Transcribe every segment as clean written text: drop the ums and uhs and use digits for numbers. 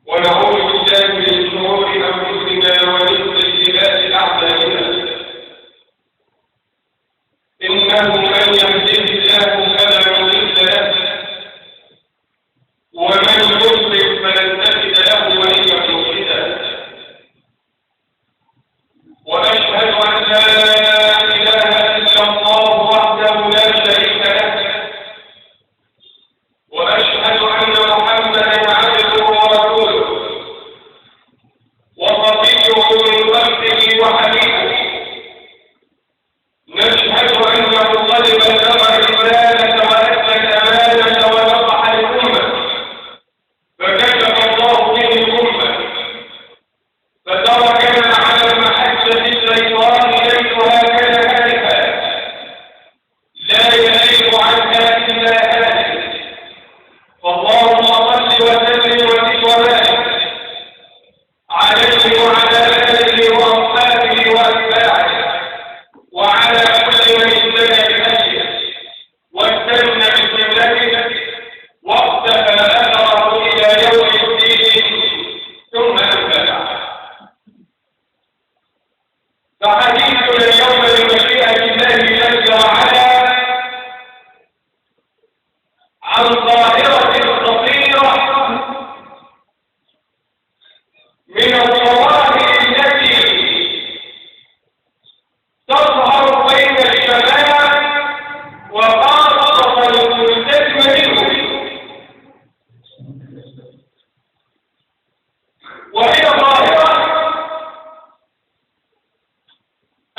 ونعوذ بالله من شرور أنفسنا ومن سيئات أعمالنا إنه من يهده الله فلا مضل له ومن يضلل فلن تجد له وليا مرشدا وأشهد أن لا إله إلا الله وحده لا شريك له وأشهد أن محمدا عبده ورسوله وصفيه من خلقه وحبيبه نشهد أنه قد بلغ الرسالة وأدى الأمانة ونصح الأمة فكشف الله به الأمة فتركنا على المحجة الشيطان ليلها كنهارها لا يزيغ عنها إلا هالك فاللهم صل وسلم وزد وبارك عليه وعلى آله وأصحابه وأتباعه وعلى كل من اهتدى بهديه واستنى بسنته واقتفى أثره إلى يوم الدين ثم أما بعد فحديثنا اليوم بمشيئة الله جل وعلا عن ظاهرة خطيرة من الظواهر التي تظهر بين الشباب وخاصة الملتزم منهم وهي ظاهرة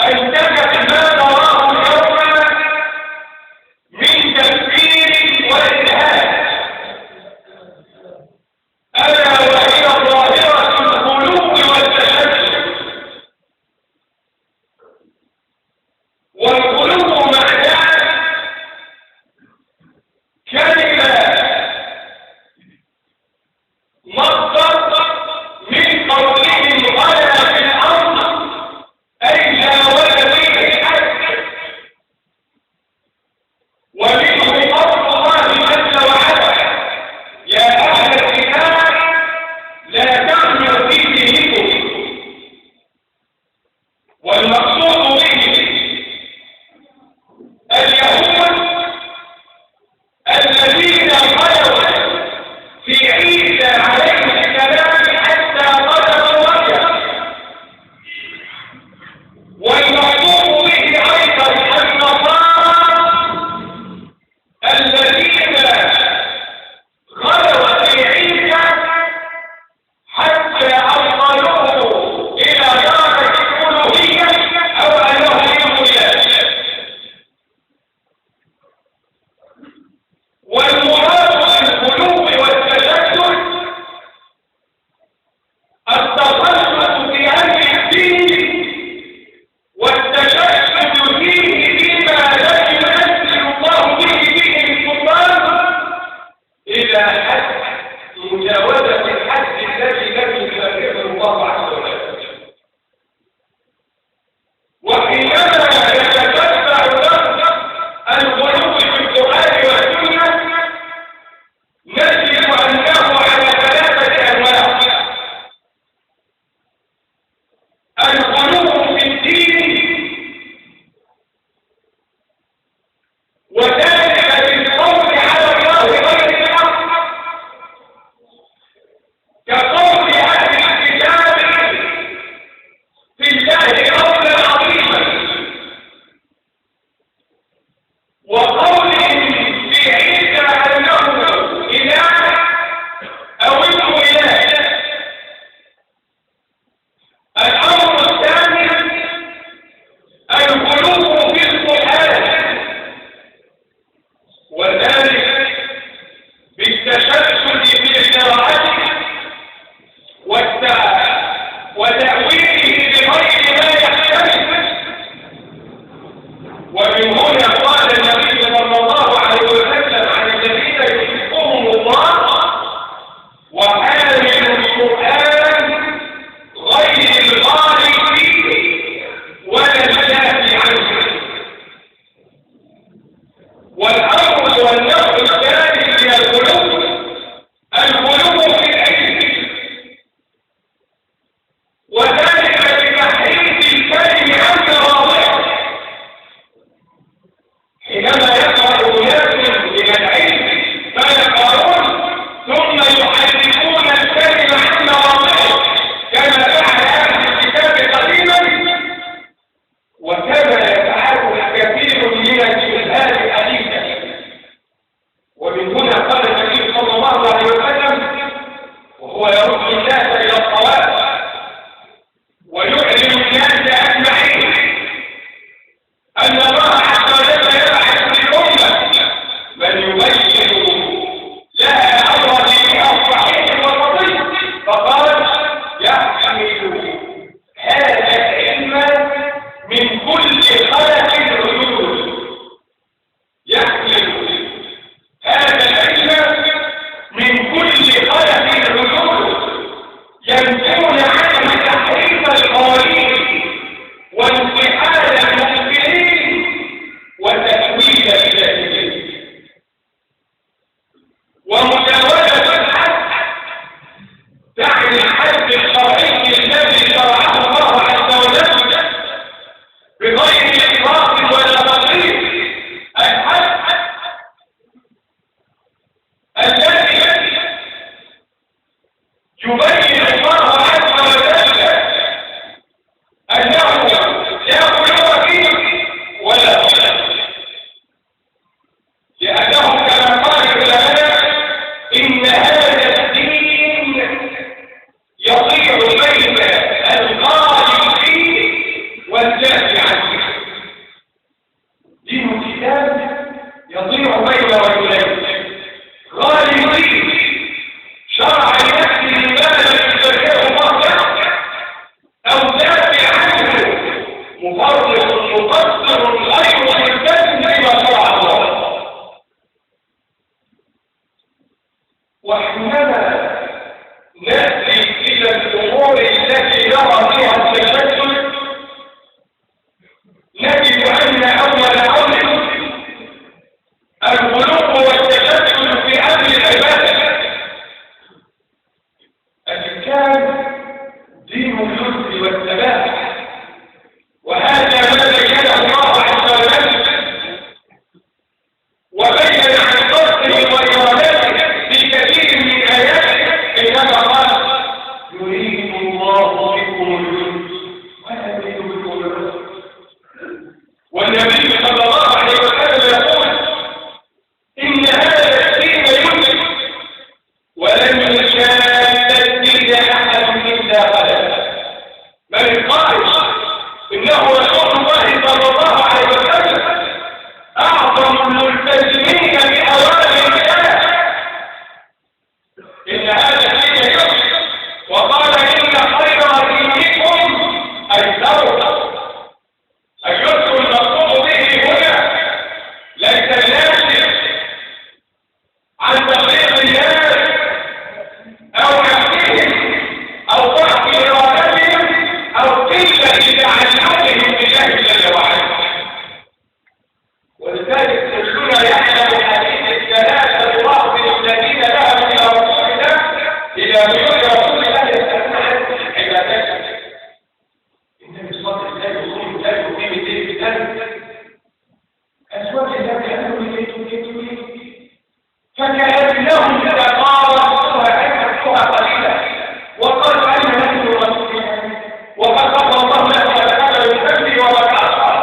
أنتجت ما نراه اليوم من تفكير وإلهام ألا وهي ظاهرة الغلو والتشدد والغلو معناه كلمة مصدر من قولهم غلا في الأرض أي جاوز به الحد ومنه قول الله جل وعلا يا أهل الكتاب ويدعو الناس إلى الصواب ويعلم الناس أجمعين أن الله عز وجل يبعث للأمة من يبين لها أمر دينها الصحيح والفضيل، فقال يحمل هذا العلم من كل خلق العيون، يحمل هذا العلم من كل خلق العيون ينفون عنه تحريف القوانين وانتحال المنكرين وتأويل الجاهلين ومجاوزة الحد، تعني الحد الشرعي الذي شرعه الله عز وجل بغير إفراط ولا تفريط، الحد الذي يبين الله عز وجل أنه لا غلو فيه ولا غلو، لأنه كما قال العلماء إن هذا الدين يطيع بين الغالب فيه والجاهل عنه. دين الكتاب يطيع بين رجلين غالب فيه شرع لنفسه ما لم يشرعه الله أو دافع عنه مفرط مقصر غير ملتزم بما شرع الله. وحينما نأتي إلى الأمور التي نرى فيها التشكل نجد أن أول أمر الغلو والتشكل في أمر العبادة. الإسلام دين اليسر والسماح، وهذا ما بينه الله عز وجل وبين عن قصده وإرادته في كثير من آياته، إنما قال يريد الله بكم اليسر ولا يريد بكم العسر. والنبي صلى الله عليه وسلم يقول إن هذا الدين يسر ولن يشاد الدين أحد إلا غلبه. من قال إنه رسول الله صلى الله عليه وسلم أعظم الملتزمين بأوامر الله، إن هذا الدين يسر، وقال إن خير دينكم أيسره. اليسر المقصود به هنا ليس الناس عن تغليظ الناس أو عقلهم أو ضعف إرادتهم أو قلة تعلقهم بالله جل وعلا. ولذلك كلنا يعلم حديث الثلاثة الواحد الذين ذهبوا إلى رسول الله إلى بيوت رسول الله يسألون عن عبادته. النبي صلى الله عليه وسلم يقول في مثل ذلك أزواج الله كانوا يريدون فكأنهم تقاربوها أكثرها قليلا وقالوا أن نحن رسولنا وفقد الله له وتعالى بالحمد وبالعصر.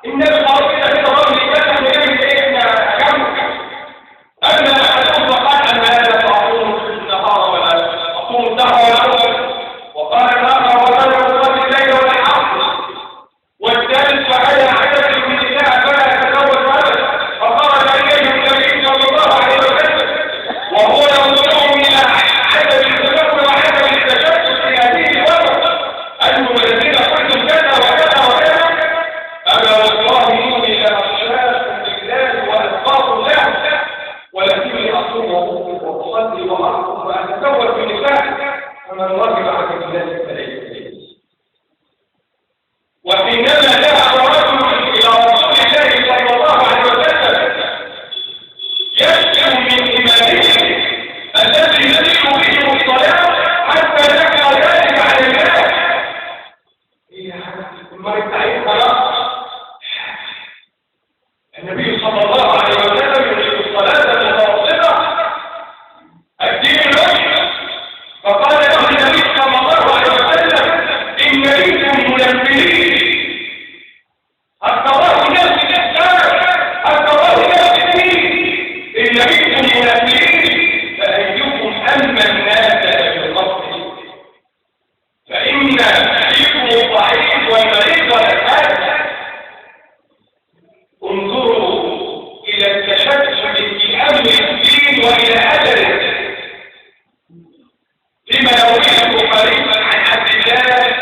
إن الخاطئة في الرجل كان يجب إحنا أجمع أما أحدهم فقال أن هذا فأقوم في النهار ولا أقوم الدهر والأول، وقال الآخر وقال الرجل الليل والعصر، والثالث فعلى عدد من الله فلا يتزوج أبدا. فقال إليه النبي صلى الله عليه وسلم وهو ينظرهم إلى عدم التفكر وعدم التشكك في هذه الوقت أنه الذين قلتم كذا وكذا وكذا أما والله إني لأخشاكم بالله وأتقاكم الله ولكني أصوم وأصلي وأرقص وأتزوج بنساء فمن رغب عن الله فليس لي. وحينما جاء رجل إلى رسول الله صلى الله عليه وسلم يشكو من إيمانه الذي يدخل به الصلاة حتى ذكر ذلك على الناس. إيه يا حبيبي المريض تعيد خلاص. النبي صلى الله عليه وسلم يريد الصلاة المتوسطة الدين الوجه، فقال له النبي صلى الله عليه وسلم إن منكم منبهين التواه نفسي التواه نفسي إن منكم منبهين فأيكم أما الناس بالغفر لما يرويه البخاري عن عبد الله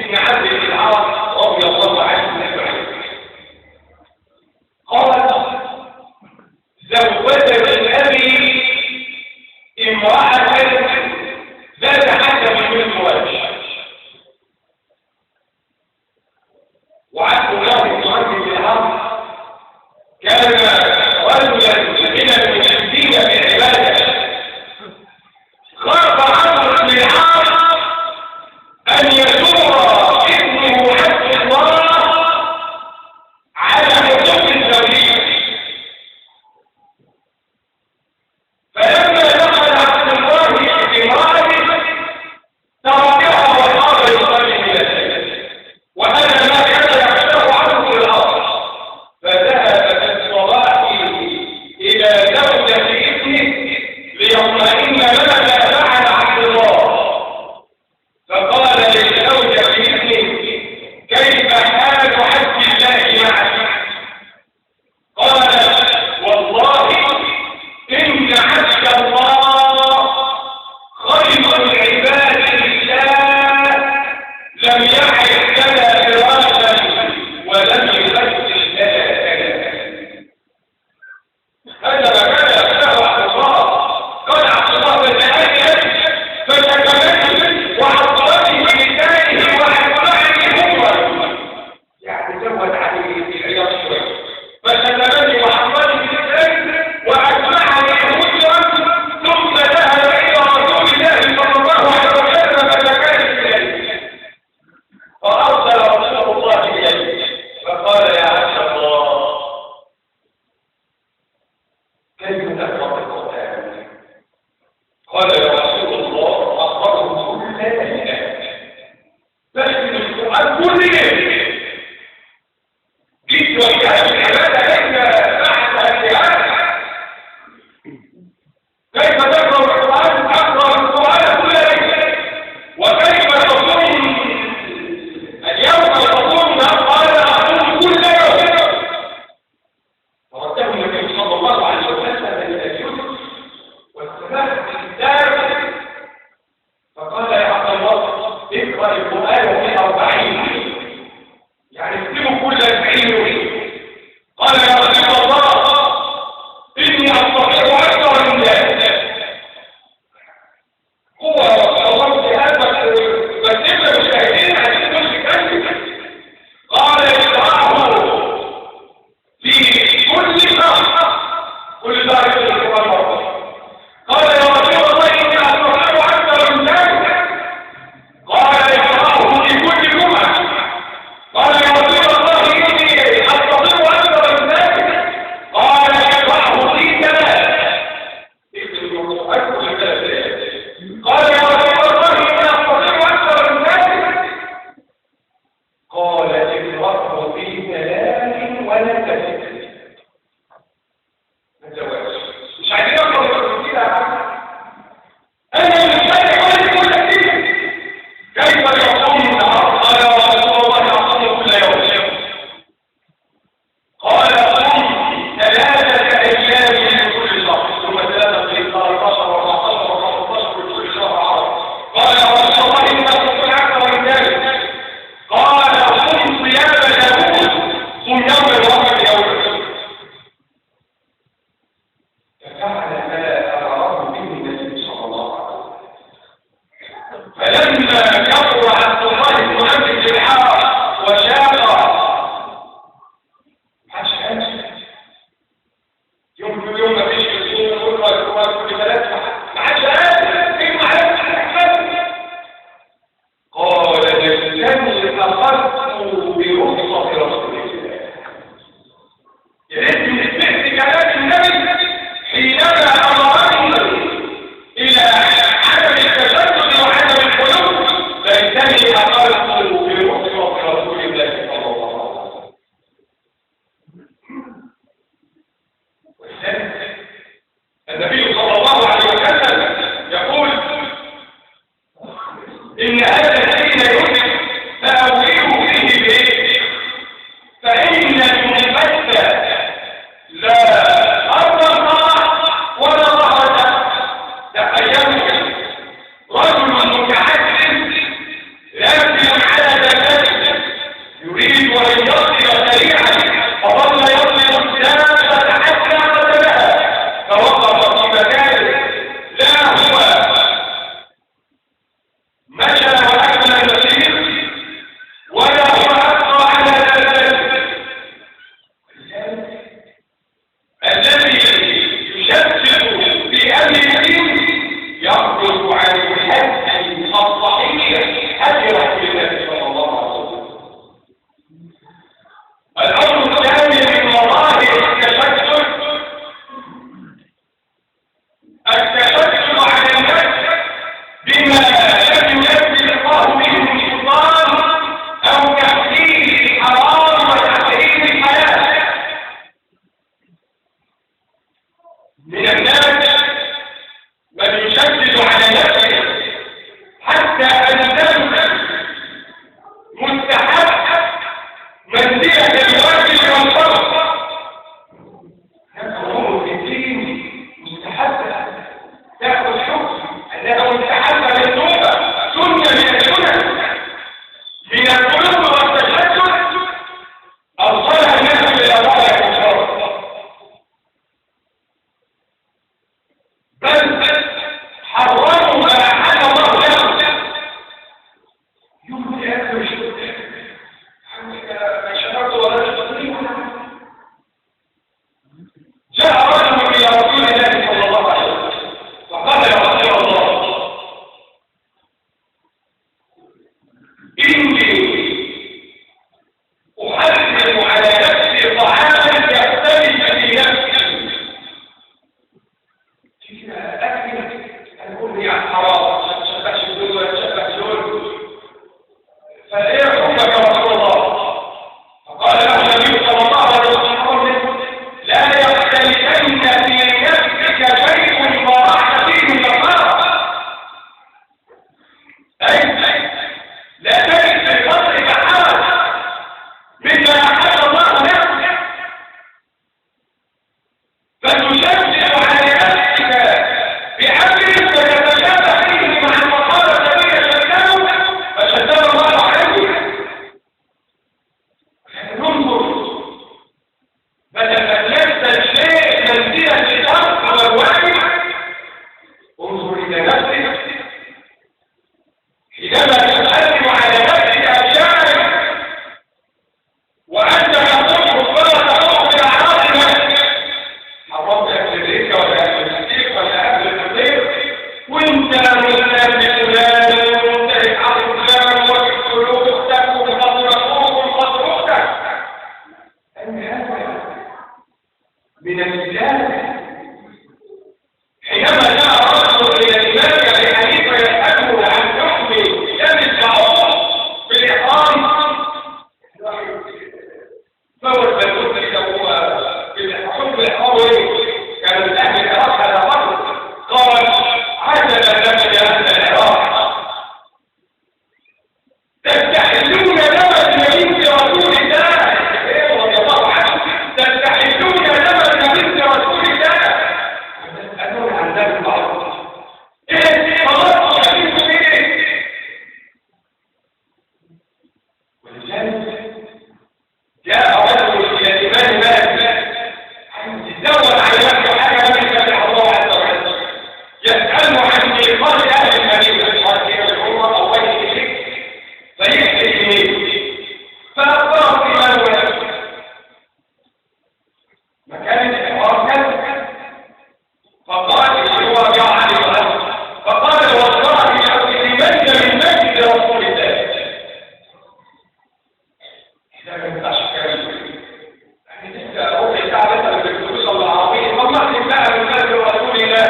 بن عبد العاص رضي الله عنه قال زوجني أبي امرأة ذات حسب من الزواج وعبد الله بن عبد العاص كان رجلا من المجدين في عباده خاف عمرو بن العاص ان يزور ابنه عبد الله على حدود الزوجيه فلما دخل عبد الله بامراته تركها وقام يصلي الى الليل وهذا ما كان يخشاه عمرو بن العاص فذهب في الصباح الى زوجه ابنه ليطمئن ماذا فعل عبد الله فقال لزوجه ابنه كيف حال عبد الله معك قال والله إن عبد الله خير العباد لله لم يعرف لنا فراشا ولم يغسل لنا كلام هذا ما كان يخشاه عبد الله قال عبد الله فتكلمت وعطرته بلسانه وأتبعني هو يعني زود عليه في العياط شويه فشتمني وحطني بلسانه وأتبعني هجرا ثم ذهب إلى رسول الله صلى الله عليه وسلم فتكلم إليه فأرسل رسول الله إليه فقال يا عبد الله كيف تقرأ القرآن قال يا رسول الله أقرأه كل ليلة بس القرآن كل ليلة جئت وجهت العبادة لك بعد الجهاد كيف تقرأ القرآن أقرأ القرآن كل ليلة وكيف تصوم اليوم تصوم قال أصوم كل يوم فرده النبي صلى الله عليه وسلم إلى الجزء والسماء بالدار فقال يا عبد الله اقرأ القرآن في 40 يعني اكتبه كل 40 يوم قال يا رسول الله إني أستطيع أكثر من ذلك هو الله جهازك بسيطة مشاهدين عشان كل كلمة قال اقرأه في كل شهر كل شهر يقرأ القرآن مرة قال يا رسول الله إني أستطيع أكثر من ذلك قال اقرأه في كل جمعة قال يا رسول الله إني أستطيع أكثر من ذلك قال اقرأه في 3 أكثر من 3 قال يا رسول الله إني أستطيع أكثر من ذلك قال اقرأه في 3 ولا تزد مش عايزين أقرأ كده أنا مش عايز أقول كل كده كيف يصوم النهار قال يا رسول الله يصوم كل يوم قال صوم 3 أيام من كل شهر ثم 3 في 13 و14 و15 من كل شهر عرض قال يا رسول الله إني أستطيع أكثر من ذلك قال صوم صيام داوود صوم يوم الوقت يوم ففعل ما أمره به النبي صلى الله عليه وسلم فلما كبر عبد الله بن عبد الحارث وشاق يوم ما فيش يصوم كل 3 ما عادش قادر ايه ما عرفش قال للذي أخذت برخصة رسول الله يريد من سمعت كلام النبي حينما أمرني إلى عدم التشدد وعدم الخلود ليتني أخذت برخصة رسول الله صلى الله عليه وسلم والثالث النبي صلى الله عليه وسلم يقول إن هذا الدين يجب فأوليه فيه بإيه فإن المنبت لا أرض ولا ظهر تخيلوا رجل أي لا تجد في قدرك حال مما أحل الله لك فتشجع على نفسك بأمر تتشابه فيه مع المقالة الذين شددوا فشدد الله عليه. ننظر فتتلذذ الشيء منزلة الأرض والوحي. انظر إلى نفسك حينما تقدم على نفسك أشياء وأنت تقول فلا تقوم بالأعراض نفسك. حرمت أكل الريكة ولا أكل الستيك ولا أكل الفطير وأنت منتهي فلان ومنتهي عقل فلان وفي سلوك أختك وبفضل أخوك وبفضل أختك. أن هذا من الإسلام. حينما جاء رجل إلى الإمام أبي حنيفة يسأله عن حكم دم الطاعون بالإحرام فهو البلوط اللي هو بالحكم بالإحرام كان من أهل العراق على رجل قال عجبا لك يا أهل العراق تستحلون دم النبي رسول الله رضي الله عنه تستحلون دم النبي رسول الله أنه عن ذلك بعض إيه خلاص يحيث إيه. ولذلك جاء رجل إلى الإمام مالك يدور على نفسه حاجة لم يتبع الله عز وجل يسأله عن إيقاظ أهل المدينة قال هي العمر أو غير ذلك فيحكي إليه فأخبره الإمام مالك مكان الإحرام كذا فقال هو جاء عليه الأمر فقال والله لأولي مجد من مجد رسول الله. إذا كنت أشكال يعني أوحي تعالى بالفلوس العربية فمحن بقى من مجد رسول الله.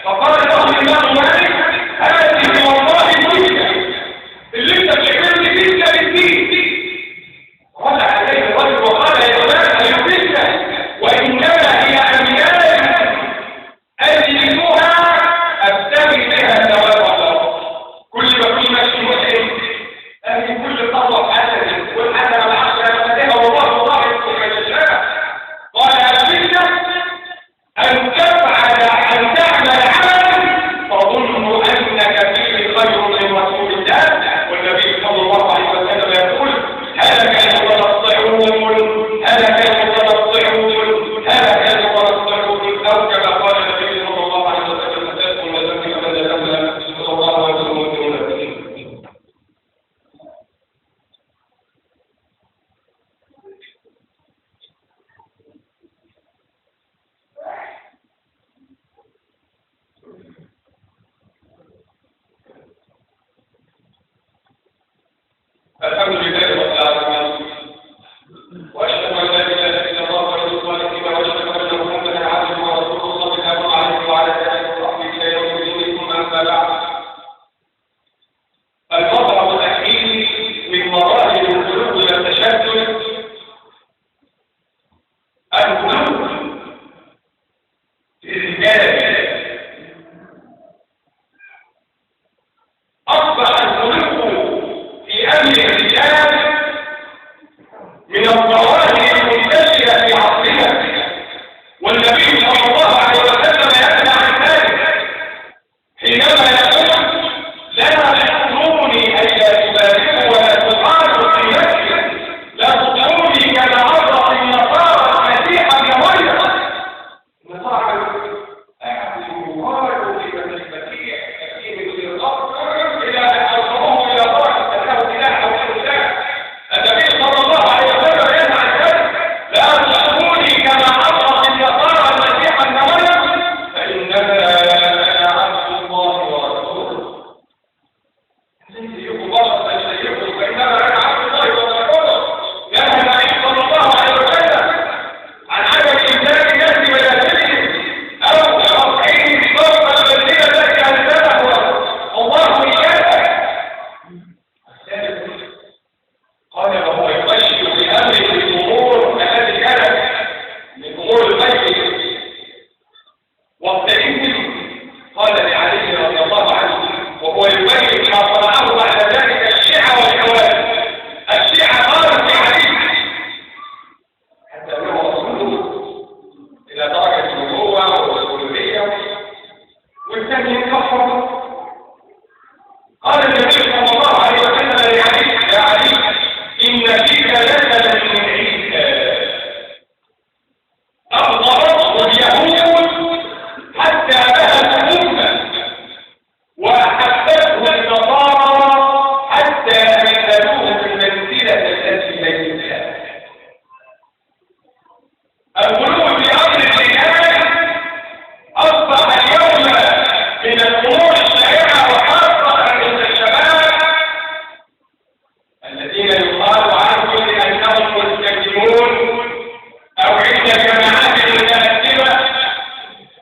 فقال له الإمام مالك هذه والله مجد اللي انت بتعمل لي فيه ده بالدين. رد عليه الرجل وقال يا إمام أيمنك وإنما هي أميال أجلسها أبتغي بها ثواب الله. كل ما كل ماشي مسلم أهل كل قطوة حسنة والحسنة العشرة أمثالها والله ضاعف كما تشاء. قال أبتغي أن تعمل عملا تظن أنك فيه خير من رسول الله والنبي صلى الله عليه وسلم يقول هلك المتنطعون هلك المتنطعون هلك المتنطعون أو كما قال النبي صلى الله عليه وسلم تأكل ذنبك من ذنبك صلى الله عليه وسلم. الحمد لله رب العالمين واشهد ان لا اله الا الله وحده لا شريك له واشهد ان محمدا عبده ورسوله صلى الله عليه وعلى اله وصحبه الى يوم الدين. ثم اما بعد المطلب الاخير من مراحل القلوب والتشدد القلوب في الرجال. اصبح القلوب في امر الرجال من الظواهر المنتشره في عصرنا والنبي صلى الله عليه وسلم ينهى عن ذلك حينما يقول لا تحرموني اي لا تبالغوا ولا تقاروا في نفسي لا تطعوني كما عرض النصارى المسيح ابن مريم. النصارى احد المبارك في المسيح يكفيه في الارض الى ان ارسلوه الى الله انه اله او غير اله. النبي صلى الله عليه وسلم ينهى عن ذلك لا تطعوني كما عرض النصارى المسيح ابن مريم فانما انا عبد الله ورسوله. ليس يكون بشر ليس يكون فانما انا عبد الله ورسوله. ينهى النبي صلى الله عليه وسلم عن عدم امتلاك الناس منازلهم او رفعهم فوق المنزله التي انزلها الله اياها. قال وهو يبشر بامر الامور التي كانت من امور الغيب والتأمين. قال لعلي رضي الله عنه وهو يبين ما صنعه النبي صلى الله عليه وسلم يا علي إن فيك لسنا من عيسى أبغضته اليهود حتى بهت الأمة وأحبته النصارى حتى أنزلوه المنزلة التي ليسها. الغلو في أمر الرجال أصبح اليوم من الأمور الشائعة وخاصة عند الشباب الذين يقال عنهم بأنهم ملتزمون أو عند جماعات متأثرة.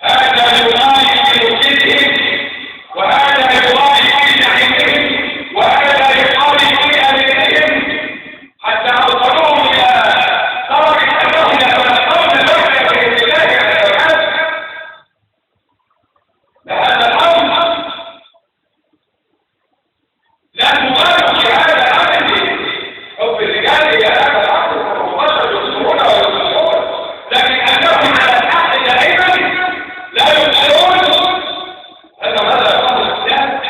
هذا يغالي في مسجدهم وهذا يغالي في نعيمهم وهذا يغالي في أمرهم حتى أوصلوهم إلى درجة أنهم يتلقون الوحي بإذن الله عز وجل. لهذا الأمر لا تبالغ في هذا الأمر. حب الرجال إلى هذا الأمر وبشر يصبرون ويصبرون، لكن أنهم على الحق دائما لا يبصرون. هذا ماذا يقول الإسلام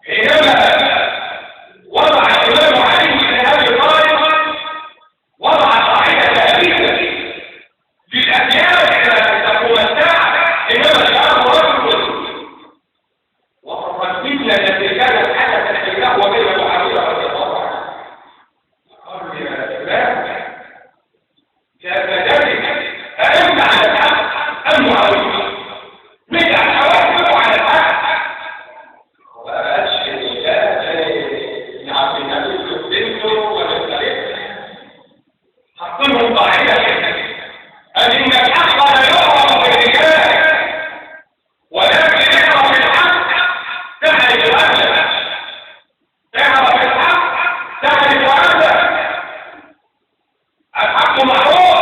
حينما وضع الإمام علي بن أبي طالب وضع قاعدة ثابتة للأديان حتى تقوم الساعة. إنما جاءه رجل وصف الفتنة التي كانت حدثت بينه وبين معاوية رضي الله عنه. قال يا إمام كيف ذلك؟ أأنت على الحق أم معاوية؟ من الحوادث على الحق؟ وأشهد يا عبد النبي بنته ونسلته حطهم قاعدة أن الحق لا يعرف بالرجال ولكن يعرف الحق تعرف أهله، تعرف الحق تعرف أهله. الحق معروف،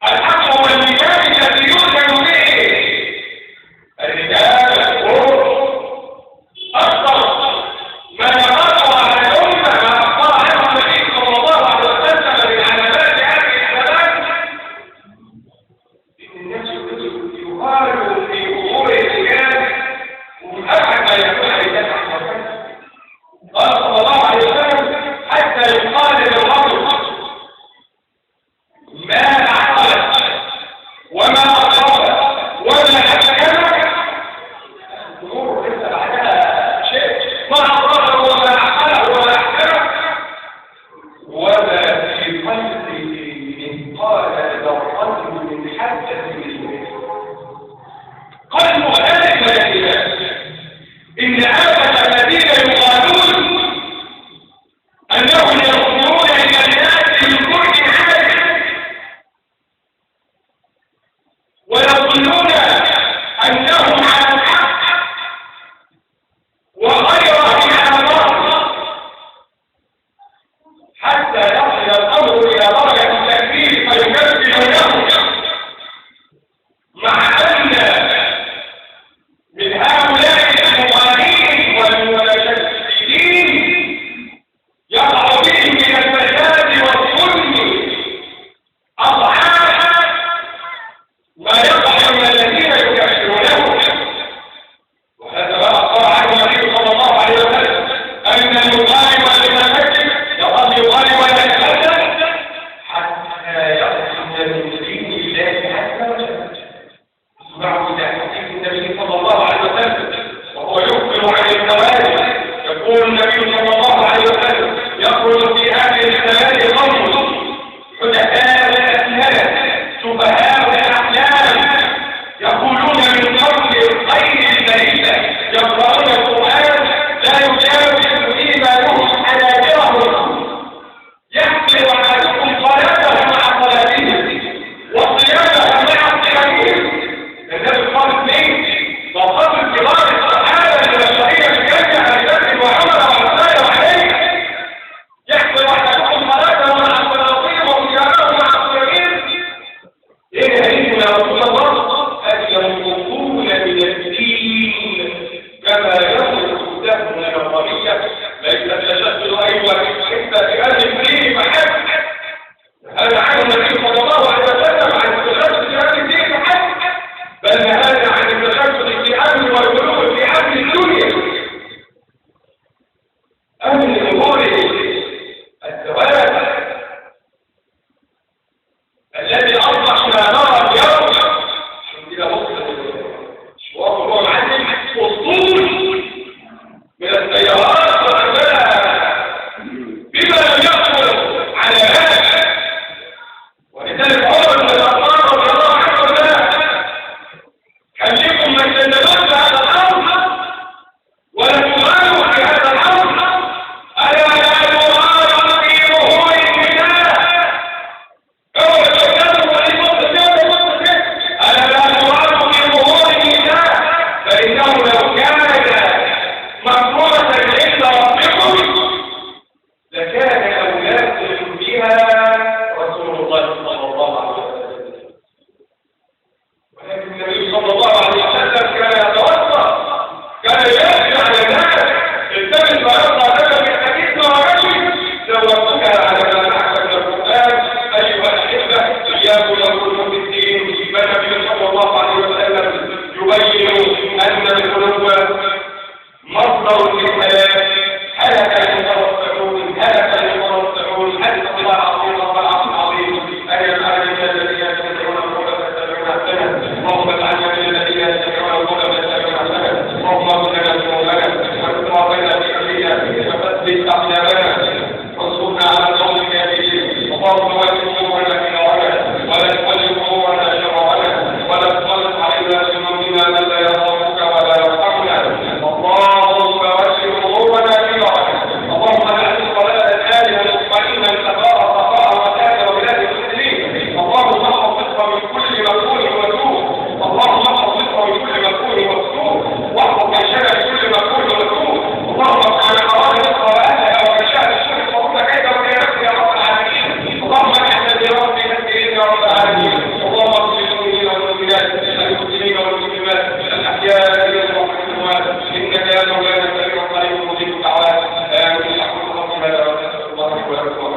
الحق هو الميزان الذي يوزن به الرجال والكفر. أكثر ما يقع على الأمة ما أخبر عنه النبي صلى الله عليه وسلم من علامات هذه الحالات إن الناس يغالوا في أمور الرجال ومن أبعد ما يكون الرجال عن الرجال. قال صلى الله عليه وسلم حتى يقال للرجل ما أعقلك وما أقربك وما أسكنك. الأمور ليس بعدها شيء. ما أقربك وما أعقلك وما أسكنك وما في قلبه من قال ذرة من حدث منه. قلب ذلك الإيمان. إن آفة الذين يقالون أنهم ينظرون إلى الناس من كل حال ويظنون أنهم على الحق وغيرهم ويقول